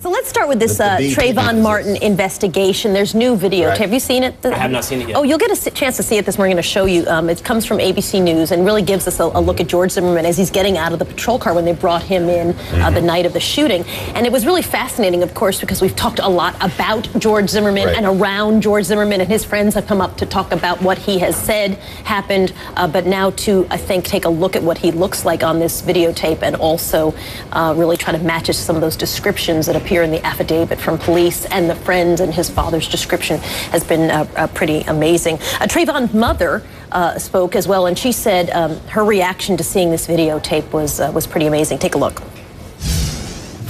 So let's start with this Trayvon Martin investigation. There's new video. Right. Have you seen it? I have not seen it yet. Oh, you'll get a chance to see it this morning. I'm going to show you. It comes from ABC News and really gives us a look at George Zimmerman as he's getting out of the patrol car when they brought him in the night of the shooting. And it was really fascinating, of course, because we've talked a lot about George Zimmerman and around George Zimmerman, and his friends have come up to talk about what he has said happened, but now to, I think, take a look at what he looks like on this videotape and also really try to match some of those descriptions that appear in the affidavit from police, and the friends and his father's description has been pretty amazing. Trayvon's mother spoke as well, and she said her reaction to seeing this videotape was pretty amazing. Take a look.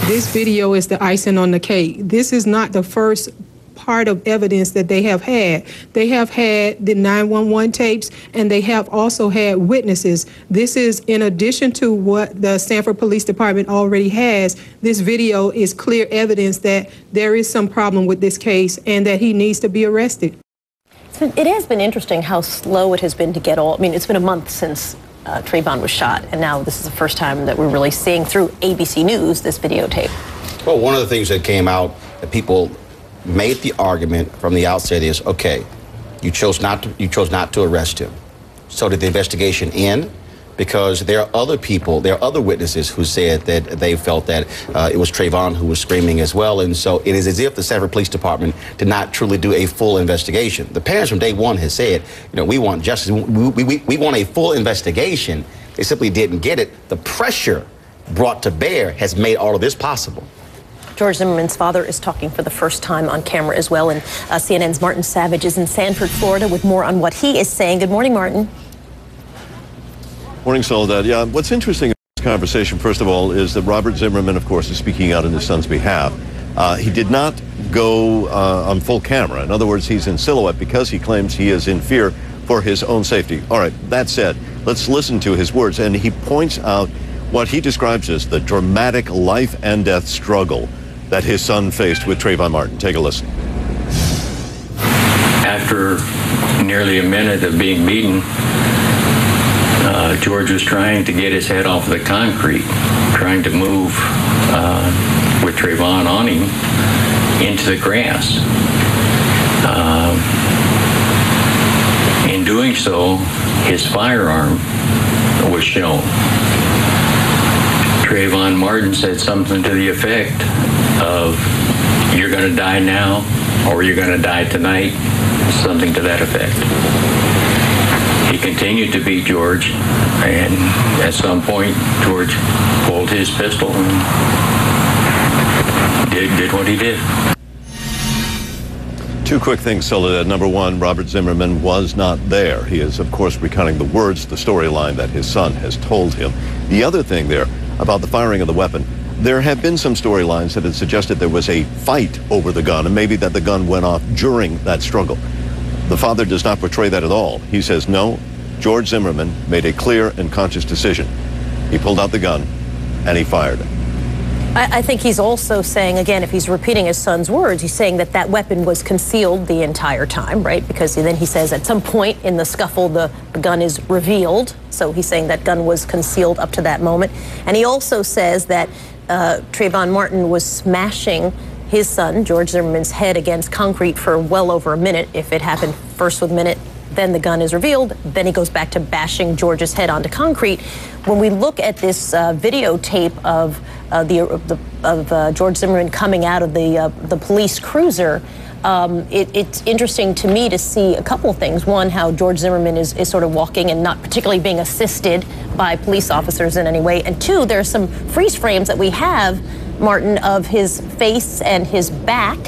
This video is the icing on the cake. This is not the first part of evidence that they have had. They have had the 911 tapes, and they have also had witnesses. This is in addition to what the Sanford Police Department already has. This video is clear evidence that there is some problem with this case and that he needs to be arrested. It has been interesting how slow it has been to get all. I mean, it's been a month since Trayvon was shot, and now this is the first time that we're really seeing through ABC News this videotape. Well, one of the things that came out that people made the argument from the outset is, okay, you chose not to arrest him. So did the investigation end? Because there are other people, there are other witnesses who said that they felt that it was Trayvon who was screaming as well. And so it is as if the Sanford Police Department did not truly do a full investigation. The parents from day one has said, you know, we want justice, we want a full investigation. They simply didn't get it. The pressure brought to bear has made all of this possible. George Zimmerman's father is talking for the first time on camera as well, and CNN's Martin Savage is in Sanford, Florida, with more on what he is saying. Good morning, Martin. Morning, Soledad. Yeah, what's interesting in this conversation, first of all, is that Robert Zimmerman, of course, is speaking out on his son's behalf. He did not go on full camera. In other words, he's in silhouette because he claims he is in fear for his own safety. All right, that said, let's listen to his words, and he points out what he describes as the dramatic life and death struggle that his son faced with Trayvon Martin. Take a listen. After nearly a minute of being beaten, George was trying to get his head off the concrete, trying to move with Trayvon on him into the grass. In doing so, his firearm was shown. Trayvon Martin said something to the effect of, "You're going to die now, or you're going to die tonight," something to that effect. He continued to beat George, and at some point, George pulled his pistol and did what he did. Two quick things, Soledad. Number one, Robert Zimmerman was not there. He is, of course, recounting the words, the storyline that his son has told him. The other thing there about the firing of the weapon, there have been some storylines that had suggested there was a fight over the gun, and maybe that the gun went off during that struggle. The father does not portray that at all. He says, no, George Zimmerman made a clear and conscious decision. He pulled out the gun and he fired it. I think he's also saying, again, if he's repeating his son's words, he's saying that that weapon was concealed the entire time, right? Because then he says at some point in the scuffle, the gun is revealed. So he's saying that gun was concealed up to that moment. And he also says that Trayvon Martin was smashing his son, George Zimmerman's, head against concrete for well over a minute. If it happened first with a minute, then the gun is revealed. Then he goes back to bashing George's head onto concrete. When we look at this videotape of George Zimmerman coming out of the police cruiser, it's interesting to me to see a couple of things. One, how George Zimmerman is sort of walking and not particularly being assisted by police officers in any way. And two, there are some freeze frames that we have, Martin, of his face and his back.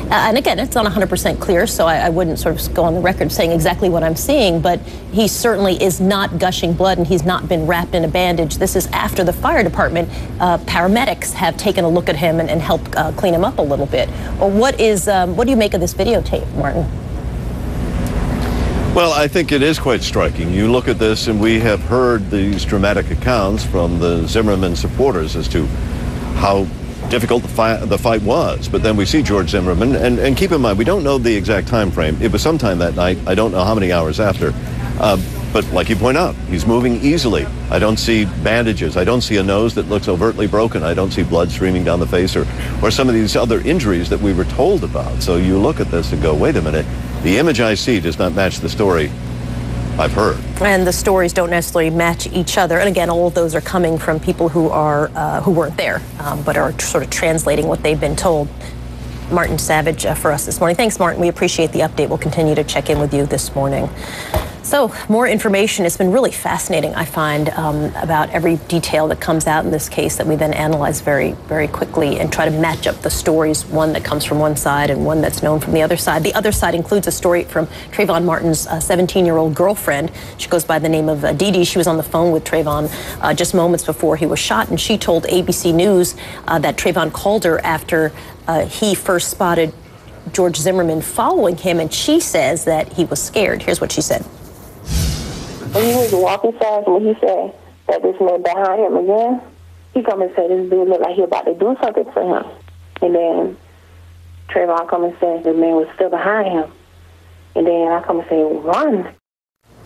And again, it's not 100% clear, so I wouldn't sort of go on the record saying exactly what I'm seeing, but he certainly is not gushing blood and he's not been wrapped in a bandage. This is after the fire department, paramedics have taken a look at him and helped clean him up a little bit. Or what do you make of this videotape, Martin? Well, I think it is quite striking. You look at this, and we have heard these dramatic accounts from the Zimmerman supporters as to how difficult the fight was. But then we see George Zimmerman, and keep in mind, we don't know the exact time frame. It was sometime that night. I don't know how many hours after. But like you point out, he's moving easily. I don't see bandages. I don't see a nose that looks overtly broken. I don't see blood streaming down the face or some of these other injuries that we were told about. So you look at this and go, wait a minute, the image I see does not match the story I've heard. And the stories don't necessarily match each other. And again, all of those are coming from people who weren't there, but are sort of translating what they've been told. Martin Savage for us this morning. Thanks, Martin. We appreciate the update. We'll continue to check in with you this morning. So, more information. It's been really fascinating, I find, about every detail that comes out in this case that we then analyze very, very quickly and try to match up the stories, one that comes from one side and one that's known from the other side. The other side includes a story from Trayvon Martin's 17-year-old girlfriend. She goes by the name of Dee Dee. She was on the phone with Trayvon just moments before he was shot, and she told ABC News that Trayvon called her after he first spotted George Zimmerman following him, and she says that he was scared. Here's what she said. When he was walking fast, when he said that this man behind him again, he come and said this dude looked like he about to do something for him. And then Trayvon come and said the man was still behind him. And then I come and say, run.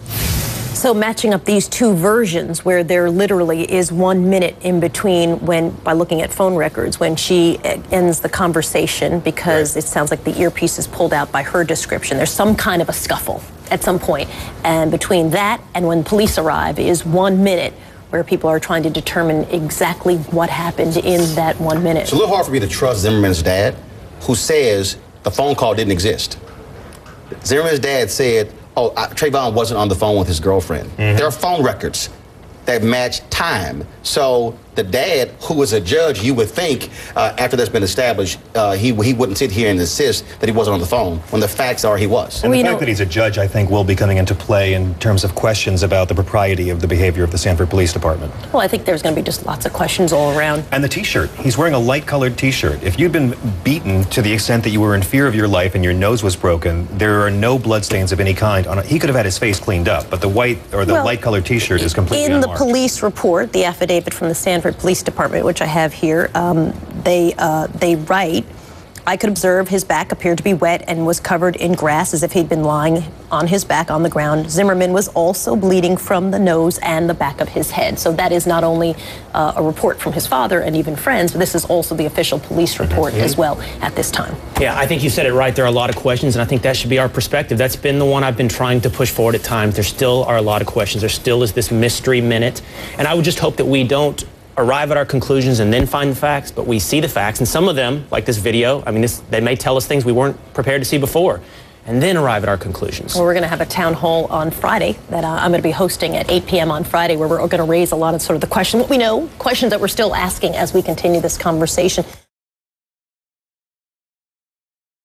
So matching up these two versions where there literally is 1 minute in between by looking at phone records, when she ends the conversation because it sounds like the earpiece is pulled out by her description. There's some kind of a scuffle at some point. And between that and when police arrive is 1 minute where people are trying to determine exactly what happened in that 1 minute. It's a little hard for me to trust Zimmerman's dad, who says the phone call didn't exist. Zimmerman's dad said, Trayvon wasn't on the phone with his girlfriend. Mm-hmm. There are phone records that match time. So the dad, who is a judge, you would think after that's been established, he wouldn't sit here and insist that he wasn't on the phone when the facts are he was. And the fact that he's a judge, I think, will be coming into play in terms of questions about the propriety of the behavior of the Sanford Police Department. Well, I think there's going to be just lots of questions all around. And the T-shirt. He's wearing a light-colored T-shirt. If you'd been beaten to the extent that you were in fear of your life and your nose was broken, there are no bloodstains of any kind on it. He could have had his face cleaned up, but the white or the light-colored T-shirt is completely unmarked. In the police report, the affidavit from the Sanford Police Department, which I have here, they write, I could observe his back appeared to be wet and was covered in grass as if he'd been lying on his back on the ground. Zimmerman was also bleeding from the nose and the back of his head. So that is not only a report from his father and even friends, but this is also the official police report as well at this time. Yeah, I think you said it right. There are a lot of questions, and I think that should be our perspective. That's been the one I've been trying to push forward at times. There still are a lot of questions. There still is this mystery minute. And I would just hope that we don't arrive at our conclusions and then find the facts, but we see the facts, and some of them, like this video, I mean, they may tell us things we weren't prepared to see before, and then arrive at our conclusions. Well, we're going to have a town hall on Friday that I'm going to be hosting at 8 p.m. on Friday, where we're going to raise a lot of sort of the questions, what we know, questions that we're still asking as we continue this conversation.